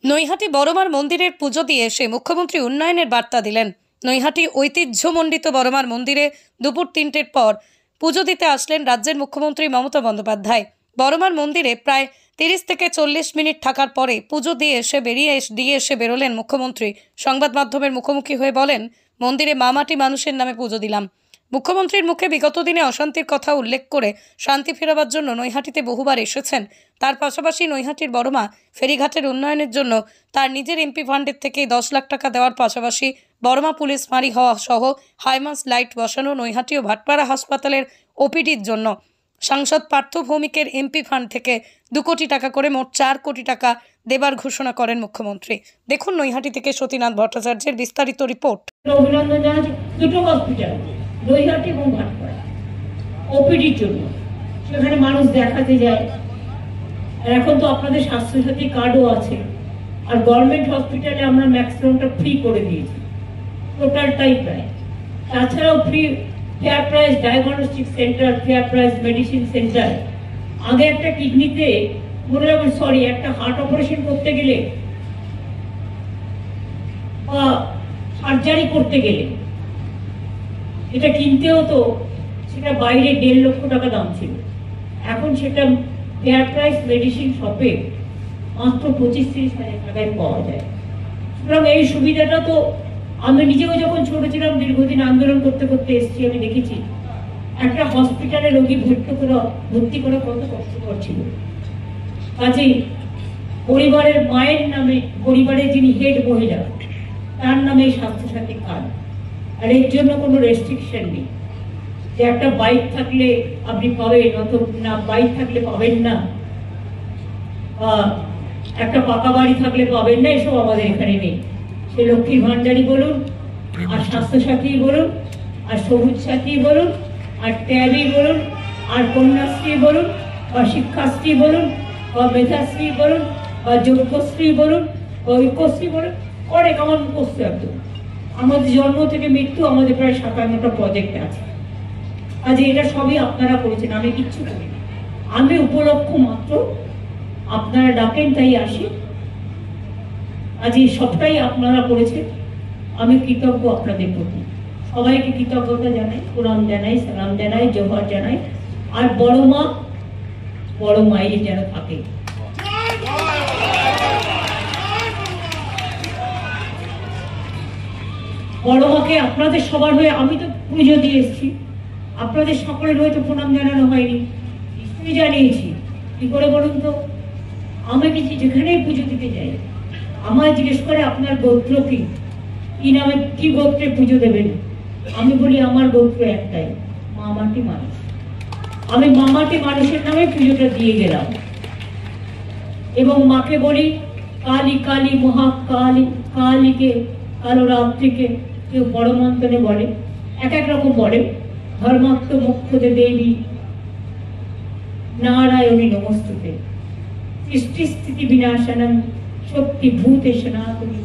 নৈহাটি বড়মার মন্দিরের পুজো দিয়ে এসে মুখ্যমন্ত্রী উন্নয়নের বার্তা দিলেন। নৈহাটি ঐতিহ্যমণ্ডিত বড়মার মন্দিরে দুপুর 3টের পর পুজো দিতে আসলেন রাজ্যের মুখ্যমন্ত্রী মমতা বন্দ্যোপাধ্যায়। বড়মার মন্দিরে প্রায় 30 থেকে 40 মিনিট থাকার পরে পুজো দিয়ে এসে বেরোলেন মুখ্যমন্ত্রী। সংবাদ মাধ্যমের মুখোমুখি হয়ে বলেন, মন্দিরে মামাটি মানুষের নামে পুজো দিলাম। মুখ্যমন্ত্রীর মুখে বিগত দিনে অশান্তির কথা উল্লেখ করে শান্তি ফেরাবার জন্য নৈহাটিতে বহুবার এসেছেন। তার পাশাপাশি নৈহাটির বড়মা ফেরিঘাটের উন্নয়নের জন্য তার নিজের এমপি ফান্ডের থেকে 10 লাখ টাকা দেওয়ার পাশাপাশি বড়মা পুলিশ ফাঁড়ি হওয়া সহ হাইমাস লাইট বসানো, নৈহাটি ও ভাটপাড়া হাসপাতালের ওপিডির জন্য সাংসদ পার্থ ভৌমিকের এমপি ফান্ড থেকে 2 কোটি টাকা করে মোট 4 কোটি টাকা দেবার ঘোষণা করেন মুখ্যমন্ত্রী। দেখুন নৈহাটি থেকে সতীনাথ ভট্টাচার্যের বিস্তারিত রিপোর্ট। অভিনন্দন জানাচ্ছি দুটো হসপিটাল, নৈহাটি এবং ভাটপাড়া, ওপিডির জন্য। সেখানে মানুষ দেখাতে যায়। আর এখন তো আপনাদের স্বাস্থ্যসাথী কার্ডও আছে। আর গভর্নমেন্ট হসপিটালে আমরা ম্যাক্সিমামটা ফ্রি করে দিয়েছি, টোটালটাই প্রায়। তাছাড়াও free fair price diagnostic centre, fair price medicine centre. আগে একটা কিডনিতে মনে রাখবেন, একটা হার্ট অপারেশন করতে গেলে বা সার্জারি করতে গেলে এটা কিনতে হতো, সেটা বাইরে 1.5 লক্ষ টাকা দাম ছিল। এখন সেটা ফেয়ার প্রাইস মেডিসিন শপে মাত্র 25-30 হাজার টাকায় পাওয়া যায়। সুতরাং এই সুবিধাটা তো আমি নিজেও যখন ছোট ছিলাম, দীর্ঘদিন আন্দোলন করতে করতে এসেছি, আমি দেখেছি একটা হসপিটালে রোগী ভর্তি করা কত কষ্টকর ছিল। কাজেই পরিবারের মায়ের নামে, পরিবারের যিনি হেড মহিলা, তার নামে স্বাস্থ্যসাথী কার্ড। আর এর জন্য কোনো রেস্ট্রিকশন নেই যে একটা বাইক থাকলে আপনি পাবেন, অথবা বাইক থাকলে পাবেন না, বা একটা পাকা বাড়ি থাকলে পাবেন না, এসব আমাদের এখানে নেই। সে লক্ষ্মীর ভান্ডারী বলুন, আর স্বাস্থ্যসাথী বলুন, আর সবুজ সাথী বলুন, আর ট্যাবই বলুন, আর কন্যাশ্রী বলুন, বা শিক্ষাশ্রী বলুন, বা মেধাশ্রী বলুন, বা যোগ্যশ্রী বলুন, বা ঐক্যশ্রী বলুন, অনেক আমার মুখস্থ একদম। আমাদের জন্ম থেকে মৃত্যু আমাদের প্রায় 57টা প্রজেক্ট আছে। আজ এটা সবই আপনারা করেছেন, আমি কিচ্ছু করিনি। আমি উপলক্ষ মাত্র, আপনারা ডাকেন তাই আসি। আজ এই সবটাই আপনারা করেছেন, আমি কৃতজ্ঞ আপনাদের প্রতি। সবাইকে কৃতজ্ঞতা জানাই, প্রণাম জানাই, সালাম জানাই, জোহার জানাই। আর বড় মায়ের যেন থাকে। বড় মাকে আপনাদের সবার হয়ে আমি তো পুজো দিয়ে এসেছি, আপনাদের সকলের হয়তো প্রণাম জানানো হয়নি, নিশ্চয়ই জানিয়েছি। কি করে বলুন তো? আমি কিছু যেখানেই পুজো দিতে যাই, আমায় জিজ্ঞেস করে আপনার গোত্র কি, কি নামে, কি গোত্রে পুজো দেবেন? আমি বলি আমার গোত্র একটাই, মামাটি মানুষ। আমি মামাটি মানুষের নামে পুজোটা দিয়ে গেলাম। এবং মাকে বলি কালী কালী মহাকালী, কালীকে, কালো রাত্রিকে কেউ বড় মন্ত্রে বলে, এক এক রকম বলে। ধর্মাত্ম মুখ্যদে দেবী নারায়ণী নমস্তুতে, সৃষ্টি স্থিতি বিনাশনম শক্তি ভূতে সনাতনী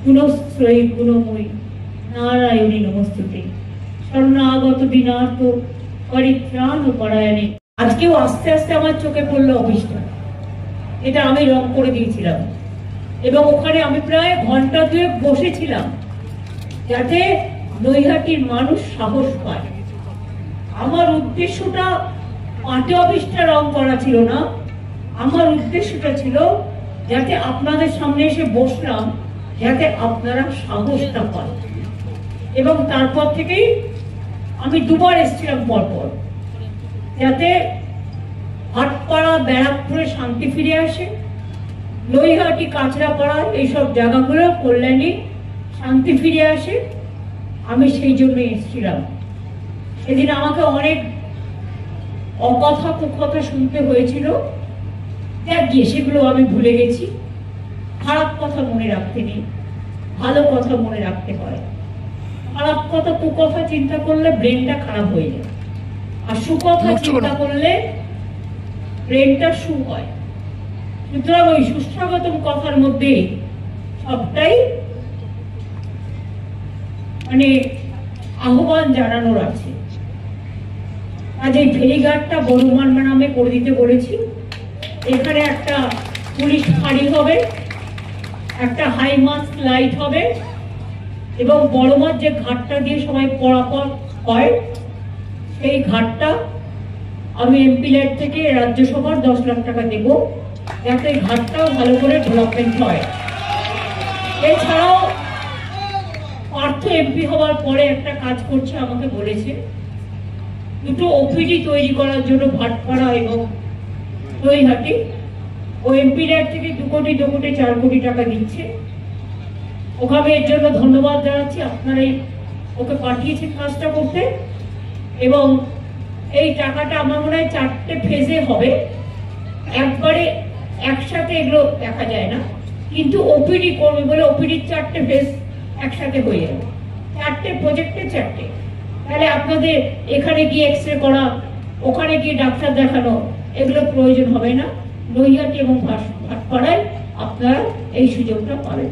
গুণশ্রয়ী গুণময়ী নারায়ণী নমস্তুতে, শরণাগত দিনার্থ পরিত্রাণ পরায়ণে। আজকেও আস্তে আস্তে আমার চোখে পড়লো অফিসটা, এটা আমি রং করে দিয়েছিলাম। এবং ওখানে আমি প্রায় ঘন্টা 2 বসেছিলাম, যাতে নৈহাটির মানুষ সাহস পায়। আমার উদ্দেশ্যটা পার্টি অফিসটা রং করা ছিল না, আমার উদ্দেশ্যটা ছিল যাতে আপনাদের সামনে এসে বসলাম, যাতে আপনারা সাহসটা পান। এবং তারপর থেকেই আমি 2 বার এসেছিলাম পরপর, যাতে ভাটপাড়া ব্যারাকপুরে শান্তি ফিরে আসে, নৈহাটি কাঁচরাপাড়া এইসব জায়গাগুলো কল্যাণী শান্তি ফিরে আসে। আমি সেই জন্য এসেছিলাম। সেদিন আমাকে অনেক অকথা কুকথা শুনতে হয়েছিল, যাক গিয়ে সেগুলো আমি ভুলে গেছি। খারাপ কথা মনে রাখতে নেই, ভালো কথা মনে রাখতে হয়। খারাপ কথা কুকথা চিন্তা করলে ব্রেনটা খারাপ হয়ে যায়, আর সুকথা চিন্তা করলে ব্রেনটা সু হয়। সুতরাং ওই সুস্বাগতম কথার মধ্যে সবটাই মানে আহ্বান জানানোর আছে। আজ এই ফেরিঘাটটা বড়মার নামে করে দিতে বলেছি। এখানে একটা পুলিশ ফাঁড়ি হবে, একটা হাই মাস্ক লাইট হবে এবং বড় মাঠ যে ঘাটটা দিয়ে সবাই পরাপর হয় সেই ঘাটটা আমি এমপি ল্যাড থেকে রাজ্যসভার 10 লাখ টাকা দেব, যাতে ঘাটটাও ভালো করে ডেভেলপমেন্ট হয়। এছাড়াও পার্থ এমপি হওয়ার পরে একটা কাজ করছে, আমাকে বলেছে দুটো ওপিডি তৈরি করার জন্য ভাটপাড়া এবং নৈহাটি। ও এমপি ল্যাড থেকে 2 কোটি 4 কোটি টাকা দিচ্ছে। ওখানে এর জন্য ধন্যবাদ জানাচ্ছি, আপনারাই ওকে পাঠিয়েছেন কাজটা করতে। এবং এই টাকাটা আমার মনে হয় 4টে ফেজে হবে, একবারে একসাথে এগুলো দেখা যায় না, কিন্তু ওপিডি করবে বলে ওপিডির 4টে ফেজ একসাথে হয়ে যাবে। 4টে প্রজেক্টে 4টে, তাহলে আপনাদের এখানে গিয়ে এক্সরে করা, ওখানে গিয়ে ডাক্তার দেখানো, এগুলো প্রয়োজন হবে না। নৈহাটি এবং ভাটপাড়ায় আপনারা এই সুযোগটা পাবেন।